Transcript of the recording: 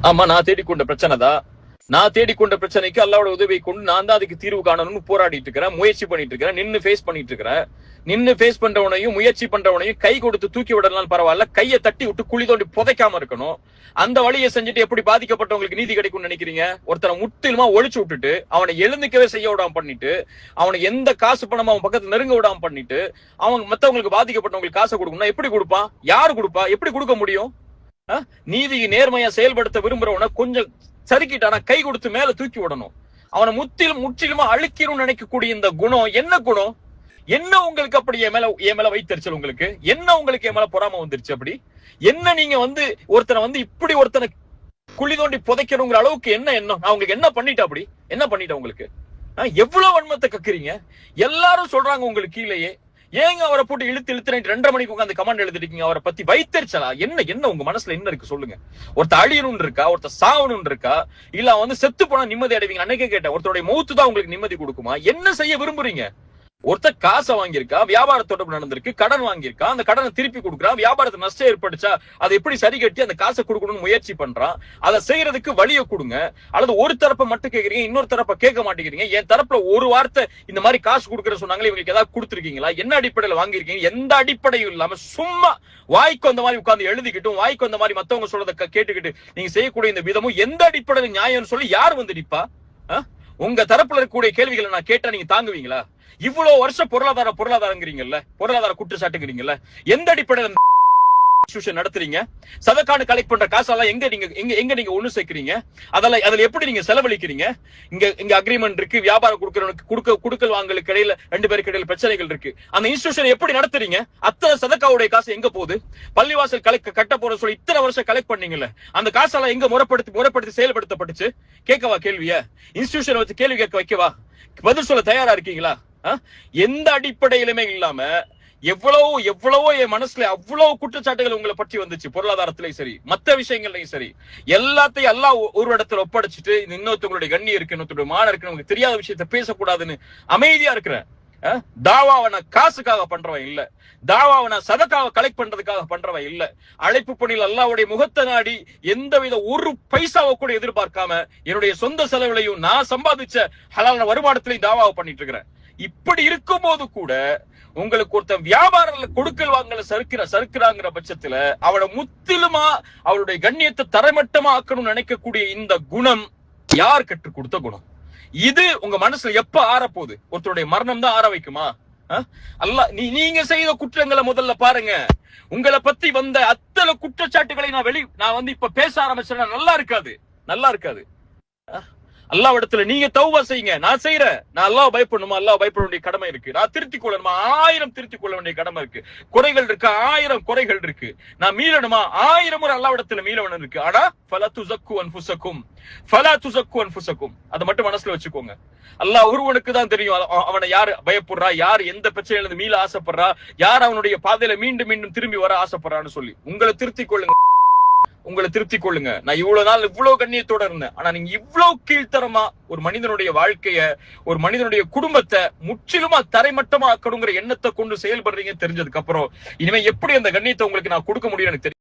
ஆமா, நான் தேடிக்கொண்ட பிரச்சனை தான். நான் தேடிக்கொண்ட பிரச்சனைக்கு அல்லாவோட உதவியை கொண்டு நான் தான் அதுக்கு தீர்வு காணணும்னு போராடிட்டு இருக்கிறேன், முயற்சி பண்ணிட்டு இருக்கிறேன், நின்னு ஃபேஸ் பண்ணிட்டு இருக்கிறேன். நின்னு ஃபேஸ் பண்றவனையும் முயற்சி பண்றவனையும் கை கொடுத்து தூக்கி விடலாம் பரவாயில்ல, கையை தட்டி விட்டு குழி தோண்டி புதைக்காம இருக்கணும். அந்த வழியை செஞ்சுட்டு எப்படி பாதிக்கப்பட்டவங்களுக்கு நீதி கிடைக்கும்னு நினைக்கிறீங்க? ஒருத்தரை முற்றிலுமா ஒழிச்சு விட்டுட்டு அவனை எழுந்துக்கவே செய்ய விடாம பண்ணிட்டு அவனை எந்த காசு பணமா அவன் பக்கத்துல நெருங்க விடாம பண்ணிட்டு அவங்க மத்தவங்களுக்கு பாதிக்கப்பட்டவங்களுக்கு காசை கொடுக்கணும்னா எப்படி கொடுப்பான்? யாரு கொடுப்பா? எப்படி கொடுக்க முடியும்? நீதியை நேர்மையா செயல்படுத்த விரும்புறவன கொஞ்சம் சறுக்கிட்டானா கை கொடுத்து மேல தூக்கி விடணும். அவனை முற்றிலுமா அழிக்கணும்னு நினைக்கக்கூடிய இந்த குணம் என்ன குணம்? என்ன உங்களுக்கு அப்படி என் மேல வைத்தறிச்சல்? உங்களுக்கு என்ன? உங்களுக்கு என் மேல பொறாம வந்துருச்சு? அப்படி என்ன? நீங்க ஒருத்தனை இப்படி ஒருத்தனை குழி தோண்டி புதைக்கணுங்கிற அளவுக்கு என்ன எண்ணம்? நான் உங்களுக்கு என்ன பண்ணிட்டேன்? அப்படி என்ன பண்ணிட்டேன் உங்களுக்கு? எவ்வளவு வன்மத்தை கக்குறீங்க? எல்லாரும் சொல்றாங்க உங்களுக்கு கீழேயே. ஏங்க அவரை போட்டு இழுத்து 2:30 மணிக்கு உட்காந்து கமெண்ட் எழுதிருக்கீங்க? அவரை பத்தி வைத்தறிச்சலா? என்ன உங்க மனசுல என்ன இருக்கு சொல்லுங்க? ஒருத்தர் அழியணும் இருக்கா? ஒருத்தர் சாவணும் இருக்கா? இல்ல செத்து போனா நிம்மதி அடைவீங்க? அன்னைக்கே கேட்டேன், ஒருத்தருடைய மௌத்து தான் உங்களுக்கு நிம்மதி கொடுக்குமா? என்ன செய்ய விரும்புறீங்க? ஒருத்தர் காசை வாங்கியிருக்கா, வியாபார தொடர்பு நடந்திருக்கு, கடன் வாங்கியிருக்கா, அந்த கடனை திருப்பி கொடுக்குறான், வியாபாரத்தை நஷ்டம் ஏற்பட்டுச்சா அதை எப்படி சரி கட்டி அந்த காசை கொடுக்கணும்னு முயற்சி பண்றான். அதை செய்யறதுக்கு வழியை கொடுங்க. அல்லது ஒரு தரப்பை மட்டும் கேட்கறீங்க, இன்னொரு தரப்பை கேட்க மாட்டேங்கிறீங்க. என் தரப்புல ஒரு வார்த்தை இந்த மாதிரி காசு கொடுக்குற சொன்னாங்களே, இவங்களுக்கு ஏதாவது கொடுத்துருக்கீங்களா? என்ன அடிப்படையில் வாங்கியிருக்கீங்க? எந்த அடிப்படையும் இல்லாம சும்மா வாய்க்கு அந்த மாதிரி உட்கார்ந்து எழுதிக்கிட்டும் வாய்க்கு அந்த மாதிரி மத்தவங்க சொல்றதை கேட்டுக்கிட்டு நீங்க செய்யக்கூடிய இந்த விதமும் எந்த அடிப்படையில் நியாயம்னு சொல்லி யார் வந்து நிப்பா? உங்க தரப்புல இருக்கக்கூடிய கேள்விகளை நான் கேட்டா நீங்க தாங்குவீங்களா? இவ்வளவு வருஷம் பொருளாதாரங்கிறீங்கல்ல, பொருளாதார குற்றச்சாட்டுங்கிறீங்கல்ல, எந்த அடிப்படையில் நடத்துறீங்க? சதக்காடு கலெக்ட் பண்ற காசெல்லாம் எங்க நீங்க ஒண்ணு சேர்க்கிறீங்க? அதுல எப்படி நீங்க செலவழிக்கிறீங்க? இங்க அக்ரிமெண்ட் இருக்கு, வியாபாரம் கொடுக்கல் வாங்கலுக்கு இடையில 2 பேருக்கு இடையில பிரச்சனைகள் இருக்கு. அந்த இன்ஸ்டிடியூஷன் எப்படி நடத்துறீங்க? அத்தனை சதக்காவுடைய காசு எங்க போகுது? பள்ளிவாசல் கட்ட போற சொல்லி இத்தனை வருஷம் கலெக்ட் பண்ணீங்கல்ல, அந்த காசெல்லாம் எங்க முறைப்படுத்தி செயல்படுத்தப்பட்டுச்சு? கேட்கவா கேள்விய? இன்ஸ்டிடியூஷன் வச்சு கேள்வி கேட்க வைக்கவா? பதில் சொல்ல தயாரா இருக்கீங்களா? எந்த அடிப்படையிலுமே இல்லாம எவ்வளவோ என் மனசுல அவ்வளவு குற்றச்சாட்டுகள் உங்களை பற்றி வந்துச்சு. பொருளாதாரத்திலையும் சரி, மத்த விஷயங்கள்லயும் சரி, எல்லாத்தையும் எல்லாம் ஒரு இடத்துல ஒப்படைச்சிட்டு இன்னொருத்தவங்களுடைய கண்ணி இருக்கு, இன்னொருத்தருடைய மான இருக்கு, உங்களுக்கு தெரியாத விஷயத்த பேசக்கூடாதுன்னு அமைதியா இருக்கிறேன். தாவாவன காசுக்காக பண்றவன் இல்ல, தாவாவன சதக்காக கலெக்ட் பண்றதுக்காக பண்றவன் இல்ல. அழைப்பு பணியில் அல்லாஹ்வுடைய முகத்தை நாடி எந்தவித ஒரு பைசாவை கூட எதிர்பார்க்காம என்னுடைய சொந்த செலவுலையும் நான் சம்பாதிச்ச ஹலாலான வருமானத்திலையும் தாவாவை பண்ணிட்டு இருக்கிறேன். இப்படி இருக்கும் போது கூட உங்களுக்கு ஒருத்தன் வியாபாரத்துல கொடுக்கல் வாங்கல சறுக்குறாங்கிற பட்சத்துல அவனை முற்றிலுமா அவருடைய கண்ணியத்தை தரைமட்டமா ஆக்கணும்னு நினைக்கக்கூடிய இந்த குணம் யார் கற்றுக் கொடுத்த குணம்? இது உங்க மனசுல எப்ப ஆறப்போகுது? ஒருத்தருடைய மரணம் தான் ஆற வைக்குமா? அல்லாஹ் நீங்க செய்த குற்றங்களை முதல்ல பாருங்க. உங்களை பத்தி வந்த அத்தனை குற்றச்சாட்டுகளை நான் இப்ப பேச ஆரம்பிச்சேன்னா நல்லா இருக்காது. அல்லாஹ்விடத்துல நீங்க தௌபா செய்யுங்க. நான் செய்யறேன். நான் அல்லாஹ் பயப்படணுமா? அல்லாஹ் பயப்பட வேண்டிய கடமை இருக்கு. நான் திருத்திக் கொள்ளணுமா? 1000 திருத்திக் கொள்ள வேண்டிய கடமை இருக்கு. குறைகள் இருக்கு, 1000 குறைகள் இருக்கு. நான் மீளணுமா? 1000 முறை அல்லாஹ்விடத்துல மீளவன் இருக்கு. ஆனா ஃபலா துஸக்கு அன்ஃபுஸக்கும் அதை மட்டும் மனசுல வச்சுக்கோங்க. அல்லாஹ் ஒருவனுக்கு தான் தெரியும் அவனை யார் பயப்படுறா, யார் எந்த பிரச்சனையில இருந்து மீள ஆசைப்படுறா, யார் அவனுடைய பாதையில மீண்டும் திரும்பி வர ஆசைப்படுறான்னு சொல்லி உங்களை திருத்திக் கொள்ளுங்க. நான் இவ்வளவு நாள் இவ்வளவு கண்ணியத்தோட இருந்தேன். ஆனா நீங்க இவ்வளவு கீழ்த்தரமா ஒரு மனிதனுடைய வாழ்க்கைய, ஒரு மனிதனுடைய குடும்பத்தை முற்றிலுமா தரைமட்டமா ஆக்கணுங்கிற எண்ணத்தை கொண்டு செயல்படுறீங்க தெரிஞ்சதுக்கு அப்புறம் இனிமே எப்படி அந்த கண்ணியத்தை உங்களுக்கு நான் கொடுக்க முடியும் எனக்கு தெரியும்.